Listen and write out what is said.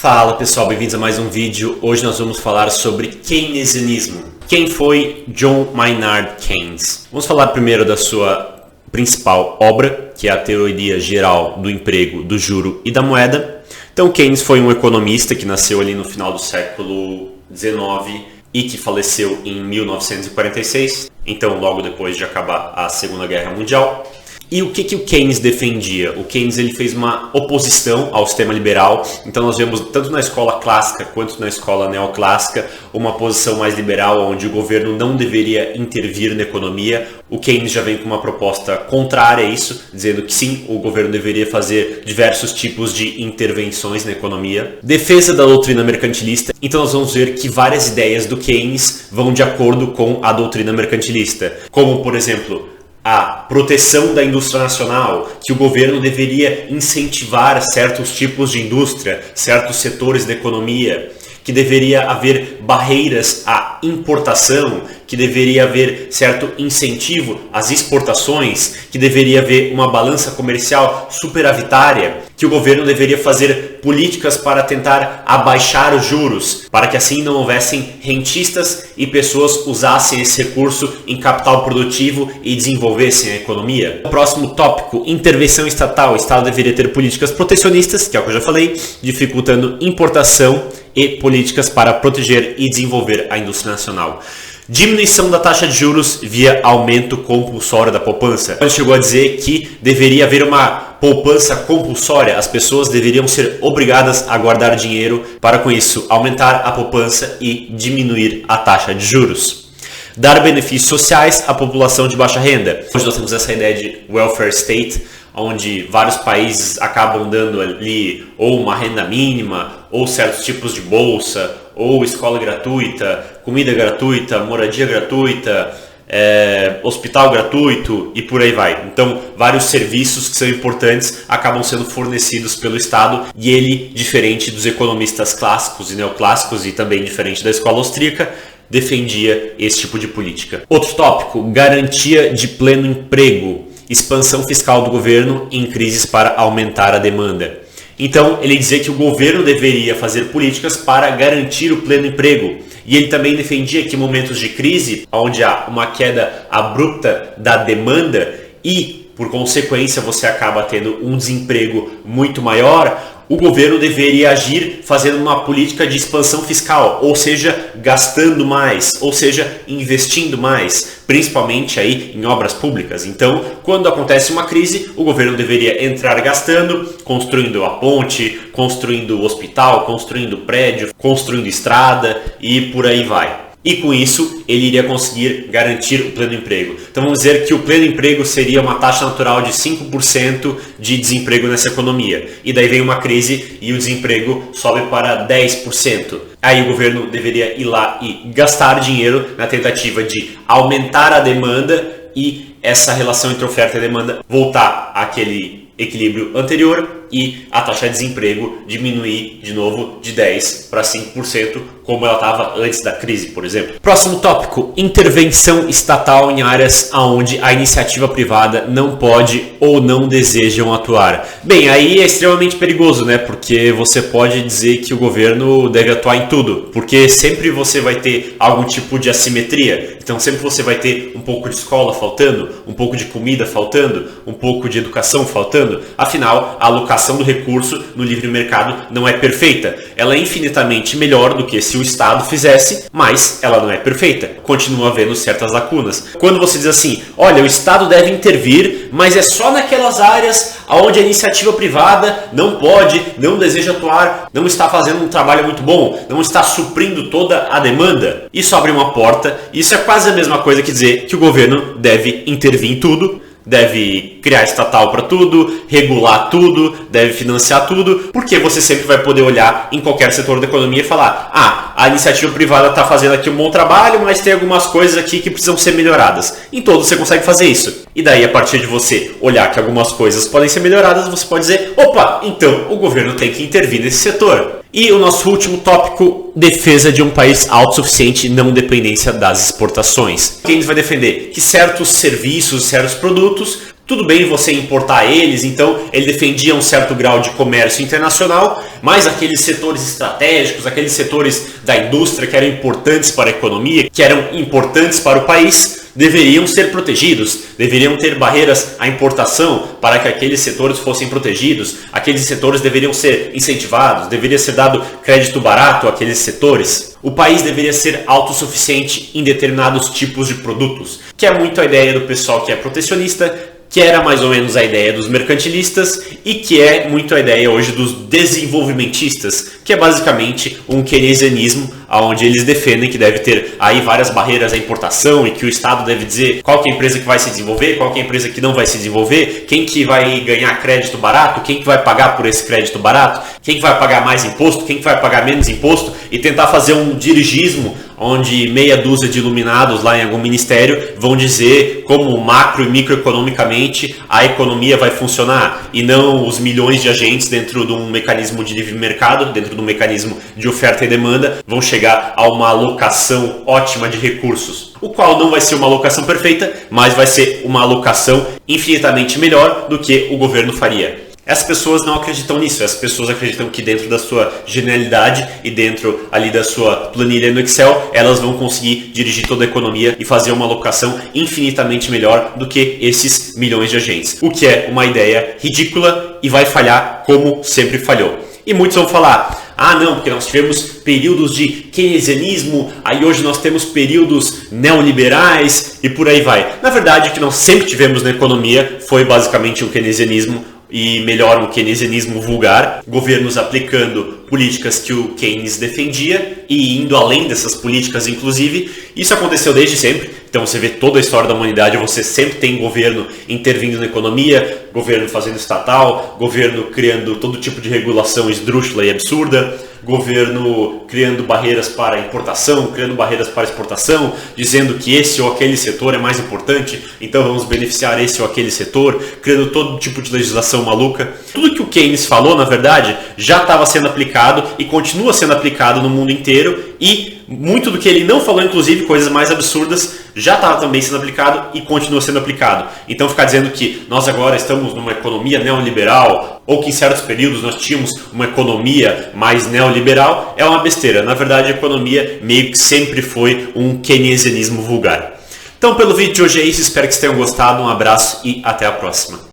Fala pessoal, bem-vindos a mais um vídeo. Hoje nós vamos falar sobre keynesianismo. Quem foi John Maynard Keynes? Vamos falar primeiro da sua principal obra, que é a Teoria Geral do Emprego, do Juro e da Moeda. Então Keynes foi um economista que nasceu ali no final do século XIX e que faleceu em 1946, então logo depois de acabar a Segunda Guerra Mundial. E o que o Keynes defendia? O Keynes ele fez uma oposição ao sistema liberal, então nós vemos tanto na escola clássica quanto na escola neoclássica uma posição mais liberal, onde o governo não deveria intervir na economia. O Keynes já vem com uma proposta contrária a isso, dizendo que sim, o governo deveria fazer diversos tipos de intervenções na economia. Defesa da doutrina mercantilista, então nós vamos ver que várias ideias do Keynes vão de acordo com a doutrina mercantilista, como por exemplo, a proteção da indústria nacional, que o governo deveria incentivar certos tipos de indústria, certos setores da economia, que deveria haver barreiras à importação, que deveria haver certo incentivo às exportações, que deveria haver uma balança comercial superavitária, que o governo deveria fazer políticas para tentar abaixar os juros, para que assim não houvessem rentistas e pessoas usassem esse recurso em capital produtivo e desenvolvessem a economia. O próximo tópico, intervenção estatal. O Estado deveria ter políticas protecionistas, que é o que eu já falei, dificultando importação e políticas para proteger e desenvolver a indústria nacional. Diminuição da taxa de juros via aumento compulsório da poupança. Ele chegou a dizer que deveria haver uma poupança compulsória, as pessoas deveriam ser obrigadas a guardar dinheiro para com isso aumentar a poupança e diminuir a taxa de juros. Dar benefícios sociais à população de baixa renda. Hoje nós temos essa ideia de welfare state, onde vários países acabam dando ali ou uma renda mínima, ou certos tipos de bolsa, ou escola gratuita, comida gratuita, moradia gratuita, hospital gratuito e por aí vai. Então, vários serviços que são importantes acabam sendo fornecidos pelo Estado e ele, diferente dos economistas clássicos e neoclássicos e também diferente da escola austríaca, defendia esse tipo de política. Outro tópico, garantia de pleno emprego. Expansão fiscal do governo em crises para aumentar a demanda. Então, ele dizia que o governo deveria fazer políticas para garantir o pleno emprego. E ele também defendia que em momentos de crise, onde há uma queda abrupta da demanda e, por consequência, você acaba tendo um desemprego muito maior, o governo deveria agir fazendo uma política de expansão fiscal, ou seja, gastando mais, ou seja, investindo mais, principalmente aí em obras públicas. Então, quando acontece uma crise, o governo deveria entrar gastando, construindo a ponte, construindo o hospital, construindo prédio, construindo estrada e por aí vai. E com isso, ele iria conseguir garantir o pleno emprego. Então vamos dizer que o pleno emprego seria uma taxa natural de 5% de desemprego nessa economia. E daí vem uma crise e o desemprego sobe para 10%. Aí o governo deveria ir lá e gastar dinheiro na tentativa de aumentar a demanda e essa relação entre oferta e demanda voltar àquele equilíbrio anterior e a taxa de desemprego diminuir de novo de 10% para 5%, como ela estava antes da crise, por exemplo. Próximo tópico, intervenção estatal em áreas onde a iniciativa privada não pode ou não desejam atuar. Bem, aí é extremamente perigoso, né? Porque você pode dizer que o governo deve atuar em tudo, porque sempre você vai ter algum tipo de assimetria. Então sempre você vai ter um pouco de escola faltando, um pouco de comida faltando, um pouco de educação faltando. Afinal, a alocação do recurso no livre mercado não é perfeita. Ela é infinitamente melhor do que se o Estado fizesse, mas ela não é perfeita. Continua havendo certas lacunas. Quando você diz assim, olha, o Estado deve intervir, mas é só naquelas áreas onde a iniciativa privada não pode, não deseja atuar, não está fazendo um trabalho muito bom, não está suprindo toda a demanda. Isso abre uma porta, isso é quase a mesma coisa que dizer que o governo deve intervir em tudo, deve criar estatal para tudo, regular tudo, deve financiar tudo, porque você sempre vai poder olhar em qualquer setor da economia e falar, a iniciativa privada está fazendo aqui um bom trabalho, mas tem algumas coisas aqui que precisam ser melhoradas. Em todos você consegue fazer isso. E daí, a partir de você olhar que algumas coisas podem ser melhoradas, você pode dizer, opa, então o governo tem que intervir nesse setor. E o nosso último tópico, defesa de um país autossuficiente e não dependência das exportações. Keynes vai defender que certos serviços, certos produtos Tudo bem você importar eles, então ele defendia um certo grau de comércio internacional, mas aqueles setores estratégicos, aqueles setores da indústria que eram importantes para a economia, que eram importantes para o país, deveriam ser protegidos, deveriam ter barreiras à importação para que aqueles setores fossem protegidos, aqueles setores deveriam ser incentivados, deveria ser dado crédito barato àqueles setores. O país deveria ser autossuficiente em determinados tipos de produtos, que é muito a ideia do pessoal que é protecionista, que era mais ou menos a ideia dos mercantilistas e que é muito a ideia hoje dos desenvolvimentistas, que é basicamente um keynesianismo, onde eles defendem que deve ter aí várias barreiras à importação e que o Estado deve dizer qual que é a empresa que vai se desenvolver, qual que é a empresa que não vai se desenvolver, quem que vai ganhar crédito barato, quem que vai pagar por esse crédito barato, quem que vai pagar mais imposto, quem que vai pagar menos imposto, e tentar fazer um dirigismo onde meia dúzia de iluminados lá em algum ministério vão dizer como macro e microeconomicamente a economia vai funcionar e não os milhões de agentes dentro de um mecanismo de livre mercado, dentro de um mecanismo de oferta e demanda, vão chegar a uma alocação ótima de recursos. O qual não vai ser uma alocação perfeita, mas vai ser uma alocação infinitamente melhor do que o governo faria. As pessoas não acreditam nisso, as pessoas acreditam que dentro da sua genialidade e dentro ali da sua planilha no Excel, elas vão conseguir dirigir toda a economia e fazer uma alocação infinitamente melhor do que esses milhões de agentes. O que é uma ideia ridícula e vai falhar como sempre falhou. E muitos vão falar, não, porque nós tivemos períodos de keynesianismo, aí hoje nós temos períodos neoliberais e por aí vai. Na verdade, o que nós sempre tivemos na economia foi basicamente o keynesianismo, e melhor, um keynesianismo vulgar, governos aplicando políticas que o Keynes defendia e indo além dessas políticas, inclusive. Isso aconteceu desde sempre, então você vê toda a história da humanidade, você sempre tem governo intervindo na economia, governo fazendo estatal, governo criando todo tipo de regulação esdrúxula e absurda, governo criando barreiras para importação, criando barreiras para exportação, dizendo que esse ou aquele setor é mais importante, então vamos beneficiar esse ou aquele setor, criando todo tipo de legislação maluca. Tudo que o Keynes falou, na verdade, já estava sendo aplicado e continua sendo aplicado no mundo inteiro, e muito do que ele não falou, inclusive coisas mais absurdas, já estava também sendo aplicado e continua sendo aplicado. Então ficar dizendo que nós agora estamos numa economia neoliberal ou que em certos períodos nós tínhamos uma economia mais neoliberal é uma besteira. Na verdade, a economia meio que sempre foi um keynesianismo vulgar. Então pelo vídeo de hoje é isso, espero que vocês tenham gostado, um abraço e até a próxima.